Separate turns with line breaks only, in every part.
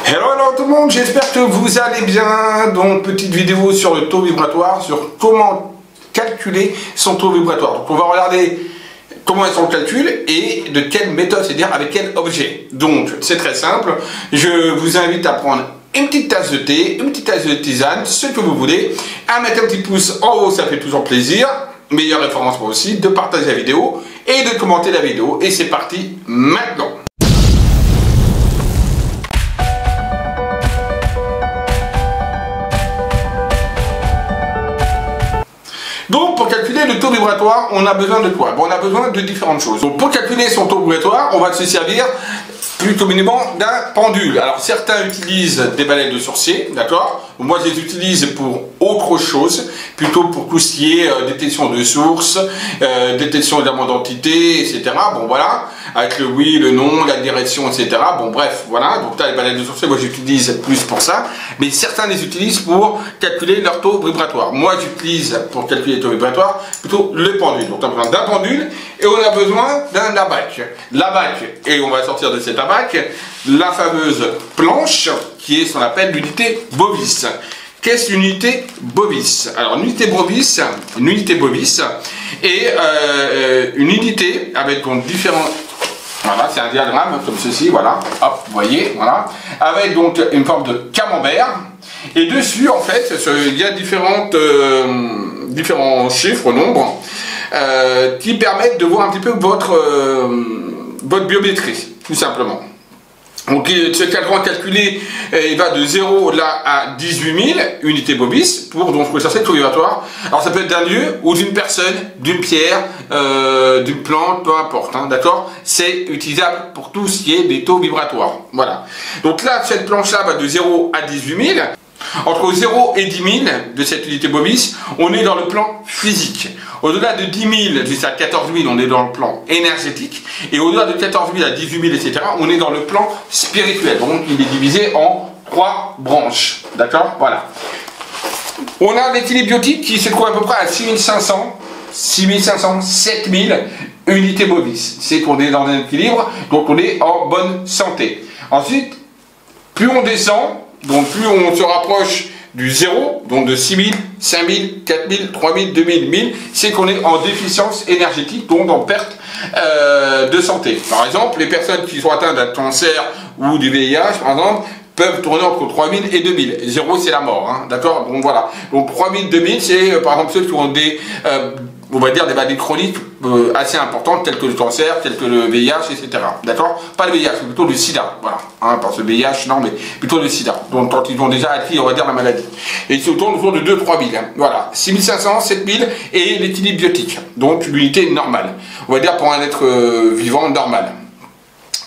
Hello tout le monde, j'espère que vous allez bien. Donc petite vidéo sur le taux vibratoire, sur comment calculer son taux vibratoire. Donc on va regarder comment est son calcul et de quelle méthode, c'est-à-dire avec quel objet. Donc c'est très simple, je vous invite à prendre une petite tasse de thé, une petite tasse de tisane, ce que vous voulez, à mettre un petit pouce en haut, ça fait toujours plaisir. Meilleure référence pour aussi, de partager la vidéo et de commenter la vidéo. Et c'est parti maintenant. Donc, pour calculer le taux vibratoire, on a besoin de quoi? Bon, on a besoin de différentes choses. Donc, pour calculer son taux vibratoire, on va se servir plus communément d'un pendule. Alors, certains utilisent des balais de sourcier, d'accord? Moi, je les utilise pour autre chose, plutôt pour tout ce qui est détection de source, détection d'éléments d'entité, etc. Bon, voilà, avec le oui, le non, la direction, etc. Bon, bref, voilà. Donc là, les balais de sourcier, moi, j'utilise plus pour ça. Mais certains les utilisent pour calculer leur taux vibratoire. Moi, j'utilise pour calculer le taux vibratoire plutôt le pendule. Donc, on a besoin d'un pendule et on a besoin d'un abac. L'abac, et on va sortir de cet abac, la fameuse planche, qui est ce qu'on appelle l'unité bovis. Qu'est-ce l'unité bovis? Alors, l'unité bovis est une unité avec donc différents... Voilà, c'est un diagramme comme ceci, voilà, hop, vous voyez, voilà, avec donc une forme de camembert, et dessus, en fait, il y a différents chiffres, nombres, qui permettent de voir un petit peu votre biométrie, tout simplement. Donc ce cadran calculé, il va de 0 là à 18 000 unités bovis pour donc rechercher le taux vibratoire. Alors ça peut être d'un lieu ou d'une personne, d'une pierre, d'une plante, peu importe, hein, d'accord? C'est utilisable pour tout ce qui est des taux vibratoires. Voilà. Donc là, cette planche-là va de 0 à 18 000. Entre 0 et 10 000 de cette unité bovis, on est dans le plan physique. Au-delà de 10 000 jusqu'à 14 000, on est dans le plan énergétique. Et au-delà de 14 000 à 18 000, etc., on est dans le plan spirituel. Donc il est divisé en 3 branches. D'accord? Voilà. On a l'équilibre biotique qui se trouve à peu près à 6500, 7000 unités bovis. C'est qu'on est dans un équilibre, donc on est en bonne santé. Ensuite, plus on descend, donc plus on se rapproche du 0, donc de 6 000, 5 000, 4 000, 3 000, 2 000, 1000, c'est qu'on est en déficience énergétique, donc en perte de santé. Par exemple, les personnes qui sont atteintes d'un cancer ou du VIH, par exemple, peuvent tourner entre 3 000 et 2 000. 0, c'est la mort, hein, d'accord? Donc voilà. Donc 3 000, 2 000, c'est par exemple ceux qui ont des... on va dire des maladies chroniques assez importantes, telles que le cancer, telles que le VIH, etc. D'accord? Pas le VIH, mais plutôt le sida. Voilà. Hein, parce que le VIH, non, mais plutôt le sida. Donc, quand ils ont déjà acquis, on va dire, la maladie. Et ils se tournent autour de 2-3 000. Hein. Voilà. 6 500, 7 000 et l'équilibre biotique. Donc, l'unité normale. On va dire pour un être vivant normal.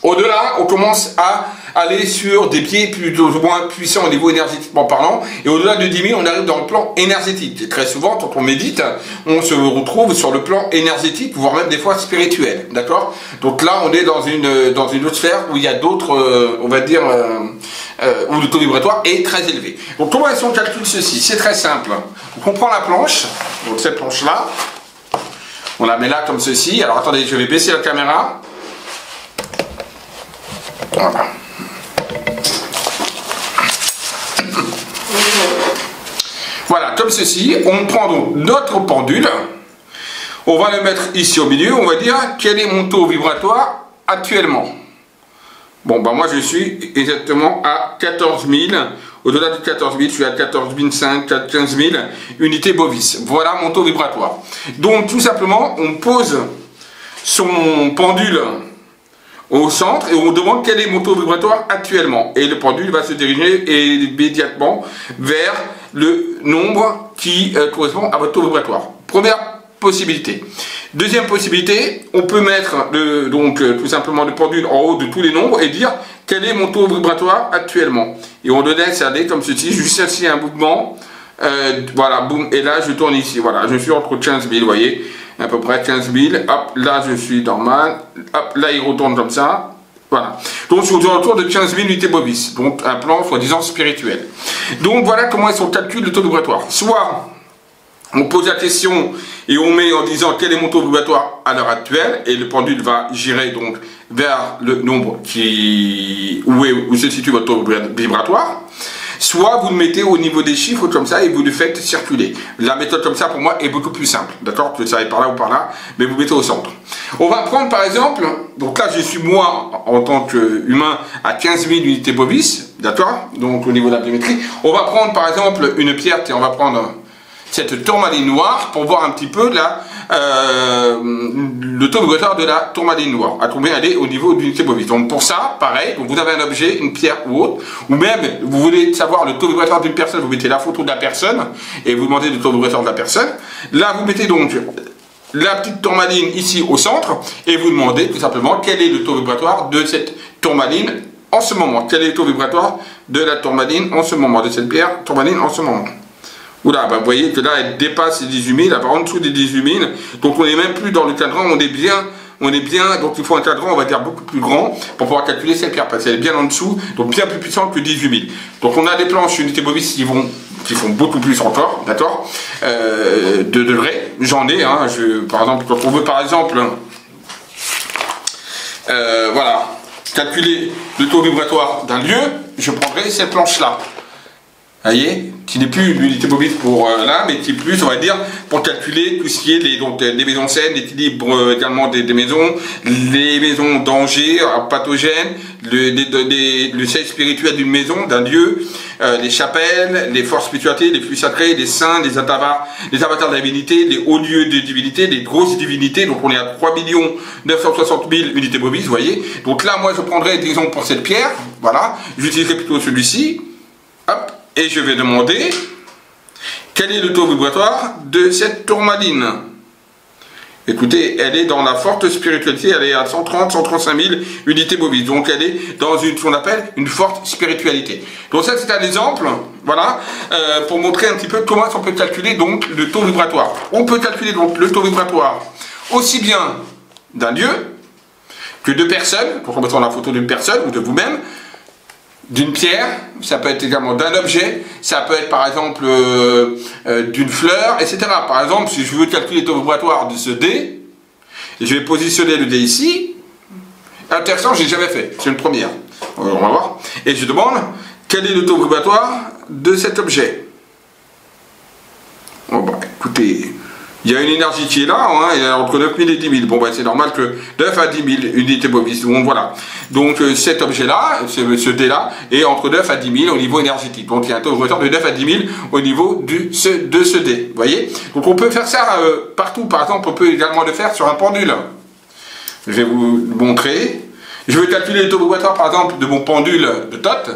Au-delà, on commence à aller sur des pieds plus ou moins puissants au niveau énergétiquement parlant. Et au-delà de 10 000, on arrive dans le plan énergétique. Et très souvent, quand on médite, on se retrouve sur le plan énergétique, voire même des fois spirituel. D'accord? Donc là, on est dans une autre sphère où il y a d'autres, on va dire, où le taux vibratoire est très élevé. Donc comment est-ce qu'on calcule ceci? C'est très simple. Donc on prend la planche, donc cette planche-là, on la met là comme ceci. Alors attendez, je vais baisser la caméra. Voilà. Voilà, comme ceci, on prend donc notre pendule, on va le mettre ici au milieu, on va dire quel est mon taux vibratoire actuellement. Bon, bah moi je suis exactement à 14 000, au-delà de 14 000, je suis à 14 500, 15 000 unités bovis. Voilà mon taux vibratoire. Donc tout simplement, on pose son pendule au centre et on demande quel est mon taux vibratoire actuellement. Et le pendule va se diriger immédiatement vers le nombre qui correspond à votre taux vibratoire. Première possibilité. Deuxième possibilité, on peut mettre tout simplement le pendule en haut de tous les nombres et dire quel est mon taux vibratoire actuellement. Et on le laisse aller comme ceci, juste ici un mouvement. Voilà, boum, et là je tourne ici. Voilà, je suis entre 15 000, vous voyez. À peu près 15 000, hop, là je suis normal, hop, là il retourne comme ça, voilà. Donc je suis autour de 15 000 unités bovis, donc un plan soi-disant spirituel. Donc voilà comment est son calcul de taux vibratoire. Soit On pose la question et on met en disant quel est mon taux vibratoire à l'heure actuelle, et le pendule va girer donc vers le nombre où se situe votre taux vibratoire. Soit vous le mettez au niveau des chiffres comme ça et vous le faites circuler. La méthode comme ça pour moi est beaucoup plus simple, d'accord? Que ça aille par là ou par là, mais vous mettez au centre. On va prendre par exemple, donc là je suis moi en tant qu'humain à 15 000 unités bovis, d'accord? Donc au niveau de la biométrie. On va prendre par exemple une pierre, et on va prendre cette tourmaline noire pour voir un petit peu là, le taux vibratoire de la tourmaline noire, à combien elle est au niveau d'une unité bovis. Donc pour ça, pareil, donc vous avez un objet, une pierre ou autre, ou même vous voulez savoir le taux vibratoire d'une personne, vous mettez la photo de la personne et vous demandez le taux vibratoire de la personne. Là vous mettez donc la petite tourmaline ici au centre et vous demandez tout simplement quel est le taux vibratoire de cette tourmaline en ce moment. Quel est le taux vibratoire de la tourmaline en ce moment, de cette pierre tourmaline en ce moment. Oula, bah vous voyez que là, elle dépasse les 18 000, elle va en dessous des 18 000. Donc on n'est même plus dans le cadran, on est bien, donc il faut un cadran, on va dire, beaucoup plus grand pour pouvoir calculer cette pierre, parce qu'elle est bien en dessous, donc bien plus puissante que 18 000. Donc on a des planches unité bovis qui font beaucoup plus encore, d'accord, de degrés. J'en ai, hein, par exemple, quand on veut par exemple, voilà, calculer le taux vibratoire d'un lieu, je prendrai cette planche-là. Vous voyez, qui n'est plus l'unité bovis pour là, mais qui est plus, on va dire, pour calculer tout ce qui est les maisons saines, l'équilibre également des maisons, les maisons danger, pathogènes, le seuil spirituel d'une maison, d'un lieu, les chapelles, les forces spirituelles, les flux sacrés, les saints, les avatars de la divinité, les hauts lieux de divinité, les grosses divinités. Donc on est à 3 960 000 unités bovis, vous voyez. Donc là, moi, je prendrai, disons, pour cette pierre, voilà, j'utiliserai plutôt celui-ci, hop. Et je vais demander quel est le taux vibratoire de cette tourmaline. Écoutez, elle est dans la forte spiritualité, elle est à 130-135 000 unités bovis. Donc elle est dans ce qu'on appelle une forte spiritualité. Donc ça c'est un exemple, voilà, pour montrer un petit peu comment on peut calculer donc le taux vibratoire. On peut calculer donc le taux vibratoire aussi bien d'un lieu que de personnes, pour remettre la photo d'une personne ou de vous-même, d'une pierre, ça peut être également d'un objet, ça peut être par exemple d'une fleur, etc. Par exemple, si je veux calculer le taux vibratoire de ce dé, je vais positionner le dé ici. Intéressant, je n'ai jamais fait, c'est une première. On va voir. Et je demande quel est le taux vibratoire de cet objet. Bon bah écoutez, il y a une énergie qui est là, hein, il y a entre 9 000 et 10 000. Bon, ben, c'est normal que 9 à 10 000 unités bovis. Donc, voilà. Donc, cet objet-là, ce dé-là, est entre 9 à 10 000 au niveau énergétique. Donc, il y a un taux vibratoire de 9 à 10 000 au niveau de ce dé. Vous voyez? Donc, on peut faire ça partout. Par exemple, on peut également le faire sur un pendule. Je vais vous montrer. Je vais calculer le taux vibratoire, par exemple, de mon pendule de Tot.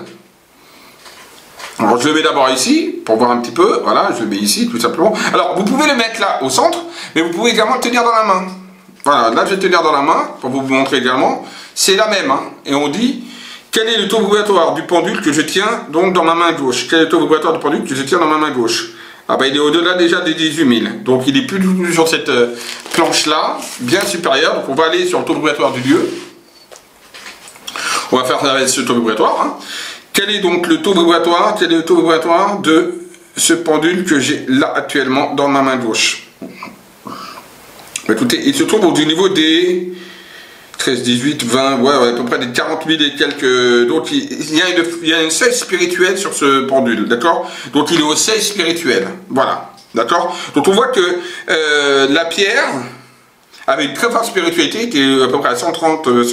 Alors je le mets d'abord ici, pour voir un petit peu, voilà, je le mets ici tout simplement. Alors vous pouvez le mettre là au centre, mais vous pouvez également le tenir dans la main. Voilà, là je vais le tenir dans la main, pour vous montrer également. C'est la même, hein. Et on dit, quel est le taux vibratoire du pendule que je tiens donc dans ma main gauche? Quel est le taux vibratoire du pendule que je tiens dans ma main gauche? Ah ben il est au-delà déjà des 18 000, donc il est plus du tout sur cette planche là, bien supérieur, donc on va aller sur le taux vibratoire du lieu. On va faire ce taux vibratoire, hein. Quel est donc le taux vibratoire? Quel est le taux vibratoire de ce pendule que j'ai là actuellement dans ma main gauche? Écoutez, il se trouve au niveau des 13, 18, 20, ouais, à peu près des 40 000 et quelques. Donc il y a une seuil spirituelle sur ce pendule, d'accord? Donc il est au seuil spirituel, voilà, d'accord? Donc on voit que la pierre avait une très forte spiritualité, qui est à peu près à 130 000,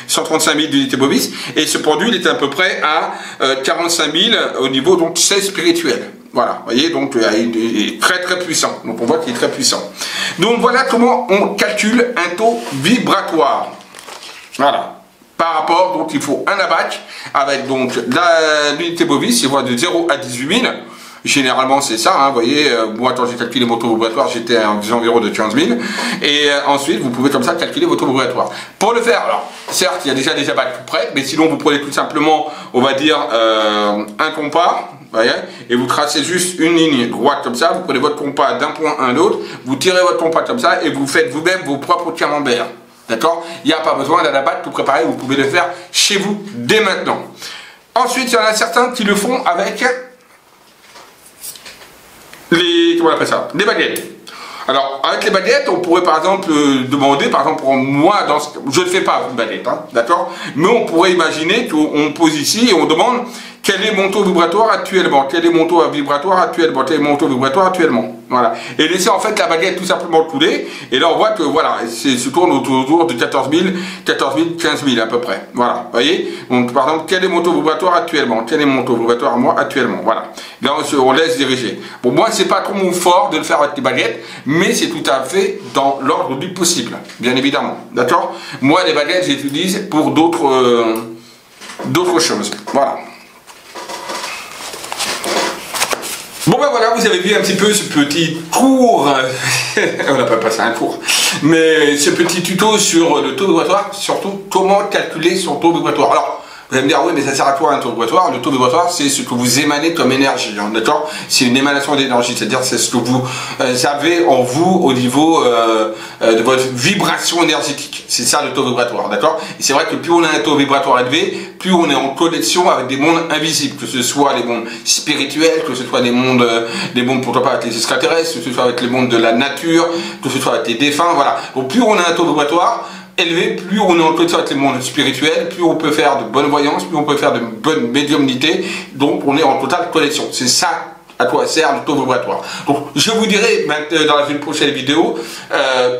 135 000 unités bovis, et ce pendule est à peu près à 45 000 au niveau donc seuil spirituel. Voilà, vous voyez, donc il est très très puissant. Donc on voit qu'il est très puissant. Donc voilà comment on calcule un taux vibratoire. Voilà. Par rapport, donc il faut un abac avec donc l'unité bovis, il va de 0 à 18 000. Généralement c'est ça, hein, vous voyez, moi quand j'ai calculé mon taux vibratoire j'étais à environ de 15 000, et ensuite vous pouvez comme ça calculer votre taux vibratoire. Pour le faire, alors certes il y a déjà des abacs tout prêts, mais sinon vous prenez tout simplement, on va dire, un compas, voyez, et vous tracez juste une ligne droite comme ça, vous prenez votre compas d'un point à un autre, vous tirez votre compas comme ça, et vous faites vous-même vos propres camemberts, d'accord? Il n'y a pas besoin d'un abac tout préparé, vous pouvez le faire chez vous dès maintenant. Ensuite il y en a certains qui le font avec comment on appelle ça, des baguettes. Alors, avec les baguettes, on pourrait par exemple demander, par exemple, pour moi, je ne fais pas une baguette, hein, d'accord? Mais on pourrait imaginer qu'on pose ici et on demande quel est mon taux vibratoire actuellement, quel est mon taux vibratoire actuellement, quel est mon taux vibratoire actuellement. Voilà. Et laisser en fait la baguette tout simplement couler. Et là, on voit que voilà, se tourne autour de 14 000, 15 000 à peu près. Voilà. Vous voyez? Donc, par exemple, quel est mon taux vibratoire actuellement? Quel est mon taux vibratoire à moi actuellement? Voilà. Là, on laisse diriger. Bon, moi, c'est pas trop mon fort de le faire avec les baguettes, mais c'est tout à fait dans l'ordre du possible, bien évidemment. D'accord? Moi, les baguettes, j'utilise pour d'autres choses. Voilà. Bon ben voilà, vous avez vu un petit peu ce petit cours, on n'a pas passé un cours, mais ce petit tuto sur le taux vibratoire, surtout comment calculer son taux vibratoire. Alors, vous allez me dire, oui, mais ça sert à quoi un taux vibratoire? Le taux vibratoire, c'est ce que vous émanez comme énergie, hein, d'accord? C'est une émanation d'énergie, c'est-à-dire c'est ce que vous avez en vous au niveau de votre vibration énergétique. C'est ça le taux vibratoire, d'accord? Et c'est vrai que plus on a un taux vibratoire élevé, plus on est en connexion avec des mondes invisibles, que ce soit les mondes spirituels, que ce soit des mondes pourquoi pas avec les extraterrestres, que ce soit avec les mondes de la nature, que ce soit avec les défunts, voilà. Donc plus on a un taux vibratoire élevé, plus on est en connexion avec les mondes spirituels, plus on peut faire de bonnes voyances, plus on peut faire de bonnes médiumnités, donc on est en totale connexion. C'est ça à quoi sert le taux vibratoire. Donc je vous dirai dans une prochaine vidéo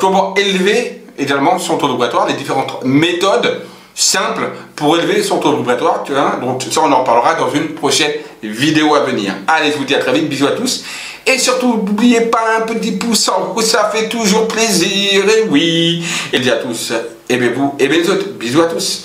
comment élever également son taux vibratoire, les différentes méthodes simples pour élever son taux vibratoire, hein. Donc ça on en parlera dans une prochaine vidéo à venir. Allez, je vous dis à très vite, bisous à tous. Et surtout, n'oubliez pas un petit pouce en haut, ça fait toujours plaisir, et oui. Et dis à tous, aimez-vous, aimez les autres. Bisous à tous.